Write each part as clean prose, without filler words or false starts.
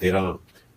13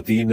3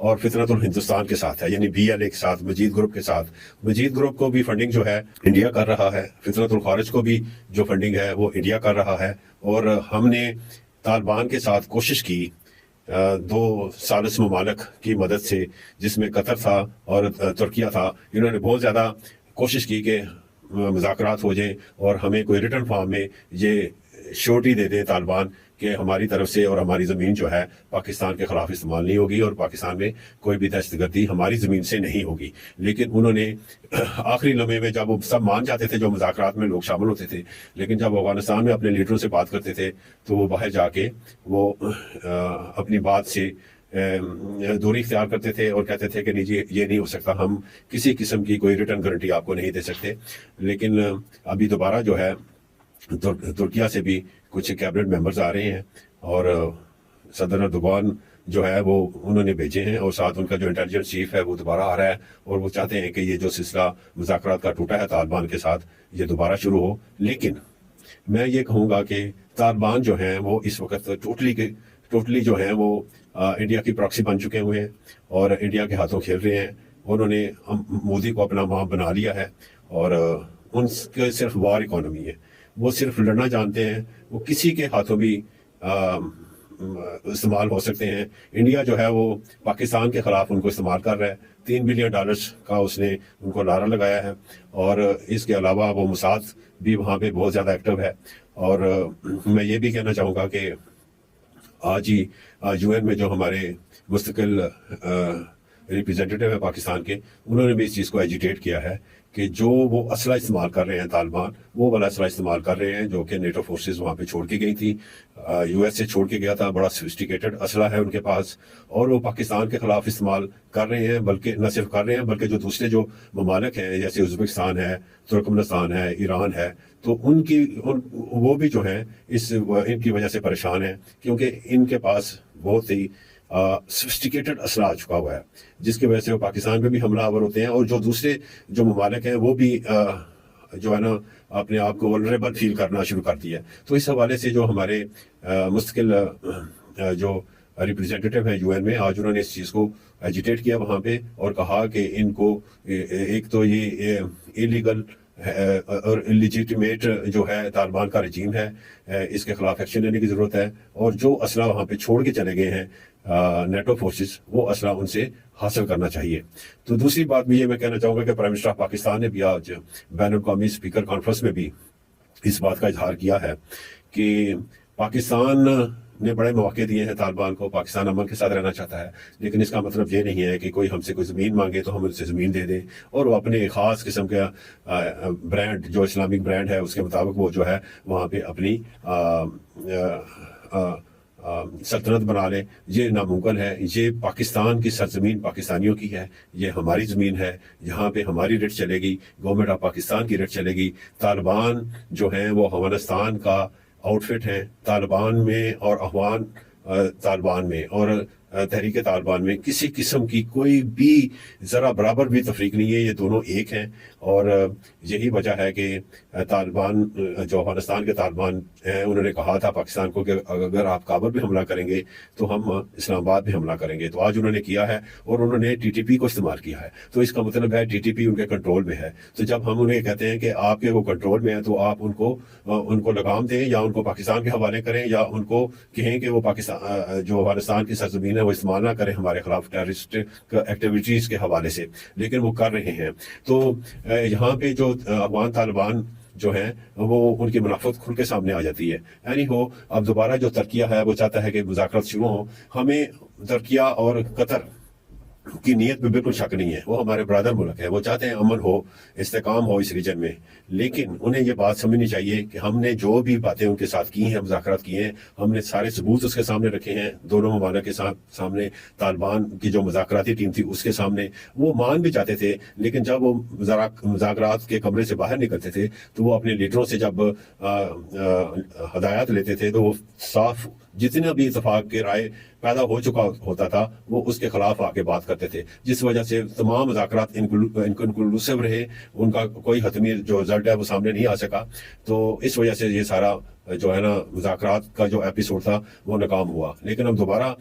اور فطرت الہندوستان کے ساتھ ہے، یعنی BLA کے ساتھ، مجید گروپ کے ساتھ۔ مجید گروپ کو بھی فنڈنگ جو ہے انڈیا کر رہا ہے، فطرت الخارج کو بھی جو فنڈنگ ہے وہ انڈیا کر رہا ہے، اور ہم نے طالبان کے ساتھ کوشش کی 2 ثالث ممالک کی مدد سے، جس میں قطر تھا اور ترکیہ تھا۔ انہوں نے بہت زیادہ کوشش کی کہ مذاکرات ہو جائیں اور ہمیں کوئی ریٹرن فارم میں یہ شورٹی دے دیں طالبان کہ ہماری طرف سے اور ہماری زمین جو ہے پاکستان کے خلاف استعمال نہیں ہوگی، اور پاکستان میں کوئی بھی دہشت گردی ہماری زمین سے نہیں ہوگی۔ لیکن انہوں نے آخری لمحے میں، جب وہ سب مان جاتے تھے، جو مذاکرات میں لوگ شامل ہوتے تھے، لیکن جب افغانستان میں اپنے لیڈروں سے بات کرتے تھے تو وہ باہر جا کے وہ اپنی بات سے دوری اختیار کرتے تھے اور کہتے تھے کہ نہیں جی یہ نہیں ہو سکتا، ہم کسی قسم کی کوئی ریٹرن گارنٹی آپ کو نہیں دے سکتے۔ لیکن ابھی دوبارہ جو ہے ترکیہ سے بھی کچھ کیبنٹ ممبرز آ رہے ہیں، اور صدر اردوغان جو ہے وہ انہوں نے بھیجے ہیں، اور ساتھ ان کا جو انٹیلیجنس چیف ہے وہ دوبارہ آ رہا ہے، اور وہ چاہتے ہیں کہ یہ جو سلسلہ مذاکرات کا ٹوٹا ہے طالبان کے ساتھ، یہ دوبارہ شروع ہو۔ لیکن میں یہ کہوں گا کہ طالبان جو ہیں وہ اس وقت ٹوٹلی جو ہیں وہ انڈیا کی پراکسی بن چکے ہوئے ہیں اور انڈیا کے ہاتھوں کھیل رہے ہیں۔ انہوں نے مودی کو اپنا ماں بنا لیا ہے، اور ان کے صرف وار اکانومی ہے، وہ صرف لڑنا جانتے ہیں، وہ کسی کے ہاتھوں بھی استعمال ہو سکتے ہیں۔ انڈیا جو ہے وہ پاکستان کے خلاف ان کو استعمال کر رہا ہے، $3 بلین کا اس نے ان کو نعرہ لگایا ہے، اور اس کے علاوہ وہ موساد بھی وہاں پہ بہت زیادہ ایکٹیو ہے۔ اور میں یہ بھی کہنا چاہوں گا کہ آج ہی UN میں جو ہمارے مستقل ریپریزنٹیٹیو ہے پاکستان کے، انہوں نے بھی اس چیز کو ایجیٹیٹ کیا ہے کہ جو وہ اسلحہ استعمال کر رہے ہیں طالبان، وہ والا اسلحہ استعمال کر رہے ہیں جو کہ نیٹو فورسز وہاں پہ چھوڑ کے گئی تھی، US سے چھوڑ کے گیا تھا، بڑا سوفسٹیکیٹڈ اسلحہ ہے ان کے پاس، اور وہ پاکستان کے خلاف استعمال کر رہے ہیں۔ بلکہ نہ صرف کر رہے ہیں، بلکہ جو دوسرے جو ممالک ہیں جیسے ازبکستان ہے، ترکمنستان ہے، ایران ہے، تو وہ بھی جو ہیں ان کی وجہ سے پریشان ہیں، کیونکہ ان کے پاس بہت ہی سوفسٹیکیٹڈ اسلحہ آ چکا ہوا ہے، جس کی وجہ سے وہ پاکستان پہ بھی حملہ آور ہوتے ہیں، اور جو دوسرے جو ممالک ہیں وہ بھی جو ہے نا اپنے آپ کو ولنریبل فیل کرنا شروع کرتی ہے۔ تو اس حوالے سے جو ہمارے مستقل جو ریپریزنٹیٹیو ہیں UN میں، آج انہوں نے اس چیز کو ایجیٹیٹ کیا وہاں پہ، اور کہا کہ ان کو ایک تو یہ انلیگل اور انلیجیٹمیٹ جو ہے طالبان کا رجیم ہے، اس کے خلاف ایکشن لینے کی ضرورت ہے، اور جو اسلحہ وہاں پہ چھوڑ کے چلے گئے ہیں نیٹو فورسز، وہ اسلحہ ان سے حاصل کرنا چاہیے۔ تو دوسری بات بھی یہ میں کہنا چاہوں گا کہ پرائم منسٹر آف پاکستان نے بھی آج بین الاقوامی اسپیکر کانفرنس میں بھی اس بات کا اظہار کیا ہے کہ پاکستان نے بڑے مواقع دیے ہیں طالبان کو، پاکستان امن کے ساتھ رہنا چاہتا ہے، لیکن اس کا مطلب یہ نہیں ہے کہ کوئی ہم سے کوئی زمین مانگے تو ہم ان سے زمین دے دیں، اور وہ اپنے خاص قسم کا برانڈ جو اسلامک برانڈ ہے اس کے مطابق وہ جو ہے وہاں پہ اپنی سلطنت بنا لے۔ یہ ناممکن ہے۔ یہ پاکستان کی سرزمین پاکستانیوں کی ہے، یہ ہماری زمین ہے، یہاں پہ ہماری ریٹ چلے گی، گورنمنٹ آف پاکستان کی ریٹ چلے گی۔ طالبان جو ہیں وہ افغانستان کا آؤٹ فٹ ہیں، طالبان میں اور افغان طالبان میں اور تحریک طالبان میں کسی قسم کی کوئی بھی ذرا برابر بھی تفریق نہیں ہے، یہ دونوں ایک ہیں، اور یہی وجہ ہے کہ طالبان جو افغانستان کے طالبان ہیں انہوں نے کہا تھا پاکستان کو کہ اگر آپ کابل پہ حملہ کریں گے تو ہم اسلام آباد پہ حملہ کریں گے، تو آج انہوں نے کیا ہے، اور انہوں نے TTP کو استعمال کیا ہے، تو اس کا مطلب ہے TTP ان کے کنٹرول میں ہے۔ تو جب ہم انہیں کہتے ہیں کہ آپ کے وہ کنٹرول میں ہیں تو آپ ان کو لگام دیں، یا ان کو پاکستان کے حوالے کریں، یا ان کو کہیں کہ وہ پاکستان جو افغانستان کی سرزمین ہے وہ استعمال نہ کریں ہمارے خلاف ٹیررسٹ ایکٹیویٹیز کے حوالے سے، لیکن وہ کر رہے ہیں۔ تو یہاں پہ جو افغان طالبان جو ہیں وہ ان کی منافعت کھل کے سامنے آ جاتی ہے۔ یعنی اب دوبارہ جو ترکیہ ہے وہ چاہتا ہے کہ مذاکرات شروع ہوں۔ ہمیں ترکیہ اور قطر کی نیت میں بالکل شک نہیں ہے، وہ ہمارے برادر ملک ہے، وہ چاہتے ہیں امن ہو، استحکام ہو اس ریجن میں، لیکن انہیں یہ بات سمجھنی چاہیے کہ ہم نے جو بھی باتیں ان کے ساتھ کی ہیں، مذاکرات کیے ہیں، ہم نے سارے ثبوت اس کے سامنے رکھے ہیں، دونوں ممالک کے سامنے، طالبان کی جو مذاکراتی ٹیم تھی اس کے سامنے۔ وہ مان بھی جاتے تھے، لیکن جب وہ مذاکرات کے کمرے سے باہر نکلتے تھے تو وہ اپنے لیڈروں سے جب ہدایات لیتے تھے تو وہ صاف جتنا بھی اتفاق کے رائے پیدا ہو چکا ہوتا تھا وہ اس کے خلاف آ کے بات کرتے تھے، جس وجہ سے تمام مذاکرات انکلوسیو رہے، ان کا کوئی حتمی جو رزلٹ ہے وہ سامنے نہیں آ سکا. تو اس وجہ سے یہ سارا جو ہے نا مذاکرات کا جو ایپیسوڈ تھا وہ ناکام ہوا. لیکن اب دوبارہ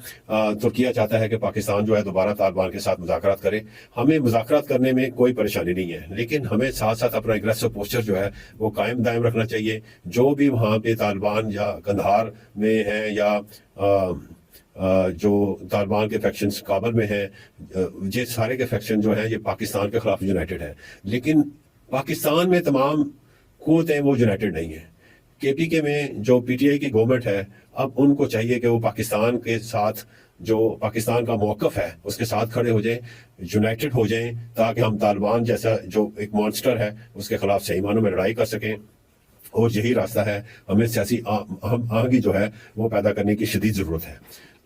ترکیہ چاہتا ہے کہ پاکستان جو ہے دوبارہ طالبان کے ساتھ مذاکرات کرے. ہمیں مذاکرات کرنے میں کوئی پریشانی نہیں ہے، لیکن ہمیں ساتھ ساتھ اپنا اگریسو پوسچر جو ہے وہ قائم دائم رکھنا چاہیے. جو بھی وہاں پہ طالبان یا قندھار میں ہیں یا جو طالبان کے فیکشنز کابل میں ہیں، یہ سارے کے فیکشن جو ہیں یہ پاکستان کے خلاف یونائٹڈ ہے. لیکن پاکستان میں تمام قوتیں وہ یونائٹڈ نہیں ہیں. کے پی کے میں جو پی ٹی آئی کی گورنمنٹ ہے، اب ان کو چاہیے کہ وہ پاکستان کے ساتھ جو پاکستان کا موقف ہے اس کے ساتھ کھڑے ہو جائیں، یونائٹڈ ہو جائیں، تاکہ ہم طالبان جیسا جو ایک مانسٹر ہے اس کے خلاف صحیح معنوں میں لڑائی کر سکیں. اور یہی راستہ ہے، ہمیں سیاسی آہنگی جو ہے وہ پیدا کرنے کی شدید ضرورت ہے.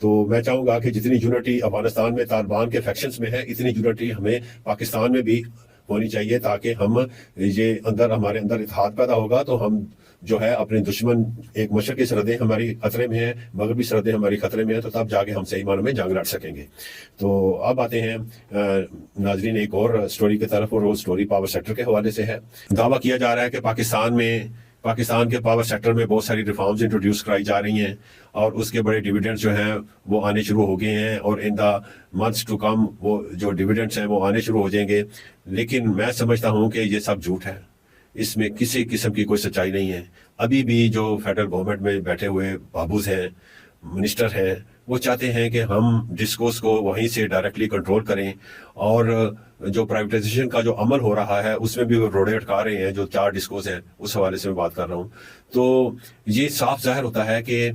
تو میں چاہوں گا کہ جتنی یونٹی افغانستان میں طالبان کے فیکشنز میں ہے، اتنی یونٹی ہمیں پاکستان میں بھی ہونی چاہیے، تاکہ ہم یہ ہمارے اندر اتحاد پیدا ہوگا تو ہم جو ہے اپنے دشمن، ایک مشرقی سرحدیں ہماری خطرے میں ہیں، مغربی سرحدیں ہماری خطرے میں ہیں، تو تب جا کے ہم صحیح معنوں میں جنگ لڑ سکیں گے. تو اب آتے ہیں ناظرین ایک اور سٹوری کی طرف، اور وہ سٹوری پاور سیکٹر کے حوالے سے ہے. دعویٰ کیا جا رہا ہے کہ پاکستان کے پاور سیکٹر میں بہت ساری ریفارمز انٹروڈیوس کرائی جا رہی ہیں، اور اس کے بڑے ڈیویڈنڈز جو ہیں وہ آنے شروع ہو گئے ہیں، اور ان دا منتھس ٹو کم وہ جو ڈیویڈنڈز ہیں وہ آنے شروع ہو جائیں گے. لیکن میں سمجھتا ہوں کہ یہ سب جھوٹ ہے، اس میں کسی قسم کی کوئی سچائی نہیں ہے. ابھی بھی جو فیڈرل گورنمنٹ میں بیٹھے ہوئے بابوز ہیں، منسٹر ہیں، وہ چاہتے ہیں کہ ہم ڈسکورس کو وہیں سے ڈائریکٹلی کنٹرول کریں، اور جو پرائیویٹائزیشن کا جو عمل ہو رہا ہے اس میں بھی وہ روڑے اٹکا رہے ہیں. جو 4 ڈسکورس ہیں اس حوالے سے میں بات کر رہا ہوں. تو یہ صاف ظاہر ہوتا ہے کہ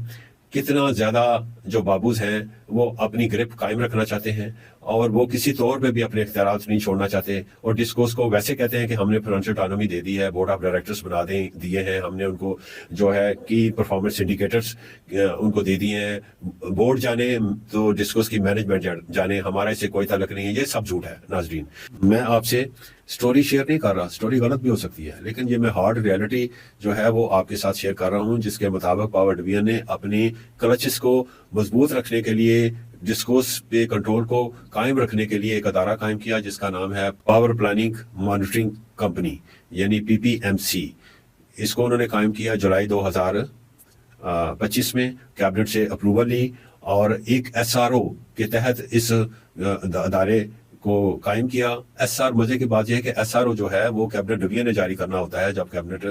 کتنا زیادہ جو بابوز ہیں وہ اپنی گرپ قائم رکھنا چاہتے ہیں، اور وہ کسی طور پہ بھی اپنے اختیارات نہیں چھوڑنا چاہتے. اور ڈسکورس کو ویسے کہتے ہیں کہ ہم نے فائنینشیل اٹانومی دے دی ہے، بورڈ آف ڈائریکٹرز بنا دیے ہیں، ہم نے ان کو جو ہے کی پرفارمنس انڈیکیٹرز ان کو دے دیے ہیں. بورڈ جانے تو ڈسکورس کی مینجمنٹ جانے، ہمارا اس سے کوئی تعلق نہیں ہے. یہ سب جھوٹ ہے. ناظرین، میں آپ سے سٹوری شیئر نہیں کر رہا، سٹوری غلط بھی ہو سکتی ہے، لیکن یہ میں ہارڈ ریالٹی جو ہے وہ آپ کے ساتھ شیئر کر رہا ہوں، جس کے مطابق پاور ڈویژن نے اپنی کلچز کو مضبوط رکھنے کے لیے، ڈسکورس پہ کنٹرول کو قائم رکھنے کے لیے ایک ادارہ قائم کیا جس کا نام ہے پاور پلاننگ مانیٹرنگ کمپنی، یعنی PPMC. اس کو انہوں نے قائم کیا جولائی 2025 میں، کیبنٹ سے اپروول لی، اور ایک SRO کے تحت اس ادارے کو قائم کیا. مزے کی بات یہ ہے کہ SRO جو ہے وہ کیبنٹ ڈویژن نے جاری کرنا ہوتا ہے. جب کیبنٹ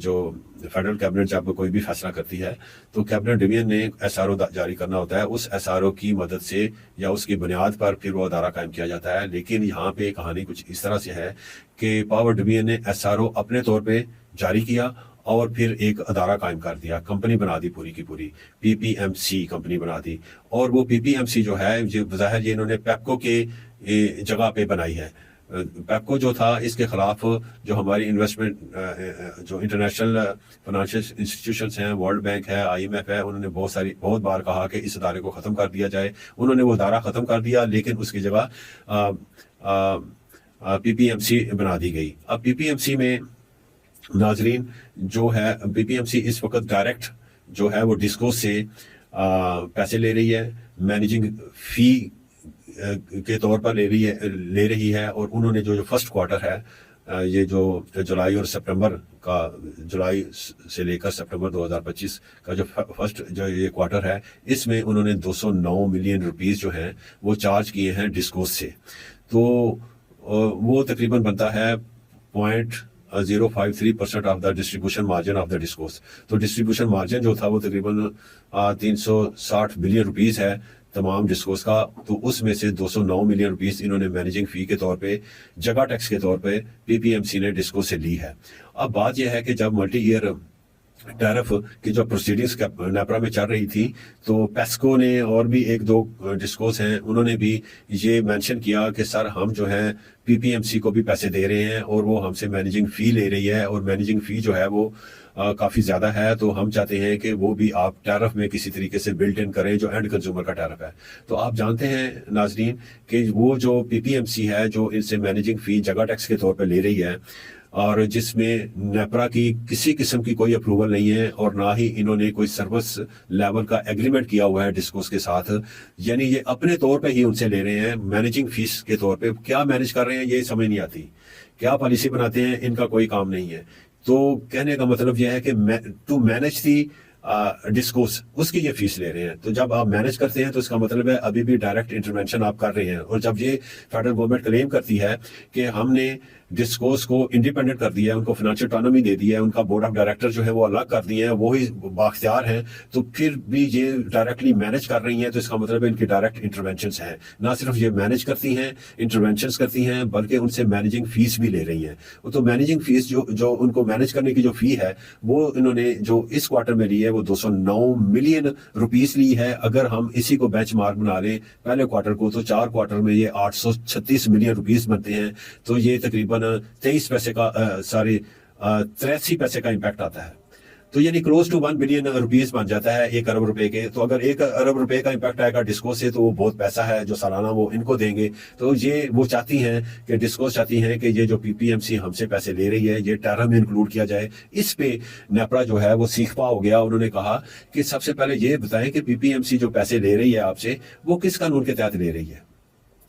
جو فیڈرل کیبنٹ جب کوئی بھی فیصلہ کرتی ہے تو کیبنٹ ڈویژن نے SRO جاری کرنا ہوتا ہے. اس SRO کی مدد سے یا اس کی بنیاد پر پھر وہ ادارہ قائم کیا جاتا ہے. لیکن یہاں پہ کہانی کچھ اس طرح سے ہے کہ پاور ڈویژن نے SRO اپنے طور پہ جاری کیا، اور پھر ایک ادارہ قائم کر دیا، کمپنی بنا دی، پوری کی پوری PPMC کمپنی بنا دی. اور وہ PPMC جو ہے بظاہر یہ انہوں نے پیپکو کے جگہ پہ بنائی ہے. پیپکو جو تھا اس کے خلاف جو ہماری انویسٹمنٹ جو انٹرنیشنل فائنینشیل انسٹیٹیوشنز ہیں، ورلڈ بینک ہے، IMF ہے، انہوں نے بہت بار کہا کہ اس ادارے کو ختم کر دیا جائے. انہوں نے وہ ادارہ ختم کر دیا، لیکن اس کی جگہ PPMC بنا دی گئی. اب PPMC میں ناظرین جو ہے PPMC اس وقت ڈائریکٹ جو ہے وہ ڈسکورس سے پیسے لے رہی ہے، مینیجنگ فی کے طور پر لے رہی ہے. اور انہوں نے جو فرسٹ کوارٹر ہے، یہ جو جولائی اور سپٹمبر کا، جولائی سے لے کر سپٹمبر 2025 کا جو فرسٹ جو یہ کوارٹر ہے، اس میں انہوں نے 209 ملین روپیز جو ہیں وہ چارج کیے ہیں ڈسکورس سے. تو وہ تقریباً بنتا ہے 0.053% of the distribution margin of the discourse. تو ڈسٹریبیوشن مارجن جو تھا وہ تقریباً 360 بلین روپیز ہے تمام ڈسکورس کا. تو اس میں سے 209 ملین روپیز انہوں نے مینیجنگ فی کے طور پہ، جگہ ٹیکس کے طور پہ PPMC نے ڈسکورس سے لی ہے. اب بات یہ ہے کہ جب ملٹی ایئر ٹیرف کی جو پروسیڈنگز نیپرا میں چل رہی تھی، تو پیسکو نے اور بھی 1-2 ڈسکورس ہیں، انہوں نے بھی یہ مینشن کیا کہ سر ہم جو ہیں PPMC کو بھی پیسے دے رہے ہیں، اور وہ ہم سے مینیجنگ فی لے رہی ہے، اور مینیجنگ فی جو ہے وہ کافی زیادہ ہے. تو ہم چاہتے ہیں کہ وہ بھی آپ ٹیرف میں کسی طریقے سے بلٹ ان کریں جو اینڈ کنزیومر کا ٹیرف ہے. تو آپ جانتے ہیں ناظرین کہ وہ جو PPMC ہے جو ان سے مینیجنگ فی جگہ ٹیکس کے طور پہ لے رہی ہے، اور جس میں نیپرا کی کسی قسم کی کوئی اپروول نہیں ہے اور نہ ہی انہوں نے کوئی سروس لیول کا ایگریمنٹ کیا ہوا ہے ڈسکوس کے ساتھ. یعنی یہ اپنے طور پہ ہی ان سے لے رہے ہیں مینیجنگ فیس کے طور پہ. کیا مینیج کر رہے ہیں یہ سمجھ نہیں آتی, کیا پالیسی بناتے ہیں, ان کا کوئی کام نہیں ہے. تو کہنے کا مطلب یہ ہے کہ ٹو مینیج دی ڈسکوس اس کی یہ فیس لے رہے ہیں. تو جب آپ مینیج کرتے ہیں تو اس کا مطلب ہے ابھی بھی ڈائریکٹ انٹرونشن آپ کر رہے ہیں. اور جب یہ فیڈرل گورنمنٹ کلیم کرتی ہے کہ ہم نے ڈسکوس کو انڈیپینڈنٹ کر دیا ہے, ان کو فائنینشیل اٹانومی دے دی ہے, ان کا بورڈ آف ڈائریکٹر جو ہے وہ الگ کر دیے ہیں, وہی بااختیار ہیں, تو پھر بھی یہ ڈائریکٹلی مینیج کر رہی ہیں, تو اس کا مطلب ہے ان کی ڈائریکٹ انٹرونشنس ہیں. نہ صرف یہ مینیج کرتی ہیں, انٹرونشنس کرتی ہیں, بلکہ ان سے مینیجنگ فیس بھی لے رہی ہیں. تو مینیجنگ فیس جو ان کو مینیج کرنے کی جو فی ہے وہ انہوں نے جو اس کوارٹر میں لی ہے وہ 209 ملین روپیز لی ہے. اگر ہم اسی کو بینچ مارک بنا لیں پہلے کوارٹر کو تو 4 کوارٹر میں یہ 836 ملین روپیز بنتے ہیں. تو یہ تقریباً 23 پیسے کا 83 پیسے کا امپیکٹ آتا ہے. تو یعنی کلوز ٹو 1 بلین روپیز بن جاتا ہے 1 ارب روپے کے. تو اگر 1 ارب روپے کا امپیکٹ آئے گا ڈسکوس سے تو وہ بہت پیسہ ہے جو سالانہ وہ ان کو دیں گے. تو یہ وہ چاہتی ہیں کہ ڈسکوس چاہتی ہیں کہ یہ جو پی پی ایم سی ہم سے پیسے لے رہی ہے یہ ٹیرا میں انکلوڈ کیا جائے. اس پہ نیپرا جو ہے وہ سیکھ پا ہو گیا. انہوں نے کہا کہ سب سے پہلے یہ بتائیں کہ پی پی ایم سی جو پیسے لے رہی ہے آپ سے وہ کس قانون کے تحت لے رہی ہے.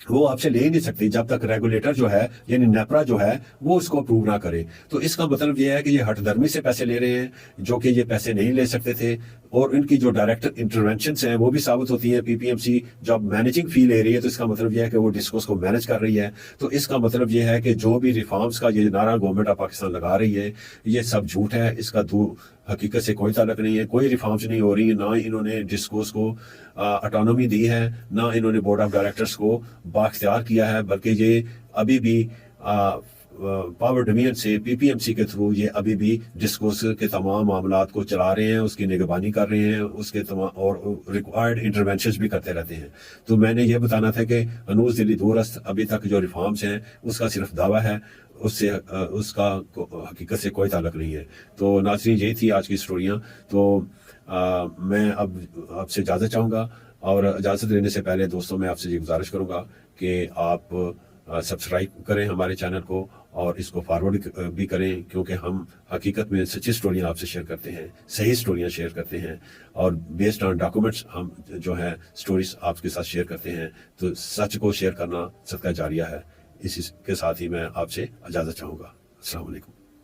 وہ آپ سے لے ہی نہیں سکتی جب تک ریگولیٹر جو ہے یعنی نیپرا جو ہے وہ اس کو اپروو نہ کرے. تو اس کا مطلب یہ ہے کہ یہ ہٹ درمی سے پیسے لے رہے ہیں جو کہ یہ پیسے نہیں لے سکتے تھے. اور ان کی جو ڈائریکٹ انٹرونشنس ہیں وہ بھی ثابت ہوتی ہیں. پی پی ایم سی جب مینیجنگ فی لے رہی ہے تو اس کا مطلب یہ ہے کہ وہ ڈسکوس کو مینیج کر رہی ہے. تو اس کا مطلب یہ ہے کہ جو بھی ریفارمز کا یہ نعرہ گورنمنٹ آف پاکستان لگا رہی ہے یہ سب جھوٹ ہے. اس کا حقیقت سے کوئی تعلق نہیں ہے. کوئی ریفارمز نہیں ہو رہی, نہ انہوں نے ڈسکوس کو اٹانومی دی ہے, نہ انہوں نے بورڈ آف ڈائریکٹرز کو بااختیار کیا ہے, بلکہ یہ ابھی بھی پاور ڈومین سے پی پی ایم سی کے تھرو یہ ابھی بھی ڈسکوس کے تمام معاملات کو چلا رہے ہیں, اس کی نگرانی کر رہے ہیں, اس کے تمام اور ریکوائرڈ انٹرونشنز بھی کرتے رہتے ہیں. تو میں نے یہ بتانا تھا کہ ہنوز دلی دورست ابھی تک جو ریفارمز ہیں اس کا صرف دعویٰ ہے, اس کا حقیقت سے کوئی تعلق نہیں ہے. تو ناظرین یہی تھی آج کی اسٹوریاں. تو میں اب آپ سے اجازت چاہوں گا, اور اجازت لینے سے پہلے دوستوں میں آپ سے یہ گزارش کروں گا کہ آپ سبسکرائب کریں ہمارے چینل کو اور اس کو فارورڈ بھی کریں, کیونکہ ہم حقیقت میں سچی اسٹوریاں آپ سے شیئر کرتے ہیں, صحیح اسٹوریاں شیئر کرتے ہیں, اور بیسڈ آن ڈاکومنٹس ہم جو ہیں اسٹوریز آپ کے ساتھ شیئر کرتے ہیں. تو سچ کو شیئر کرنا صدقہ جاریہ ہے. اسی کے ساتھ ہی میں آپ سے اجازت چاہوں گا. السلام علیکم.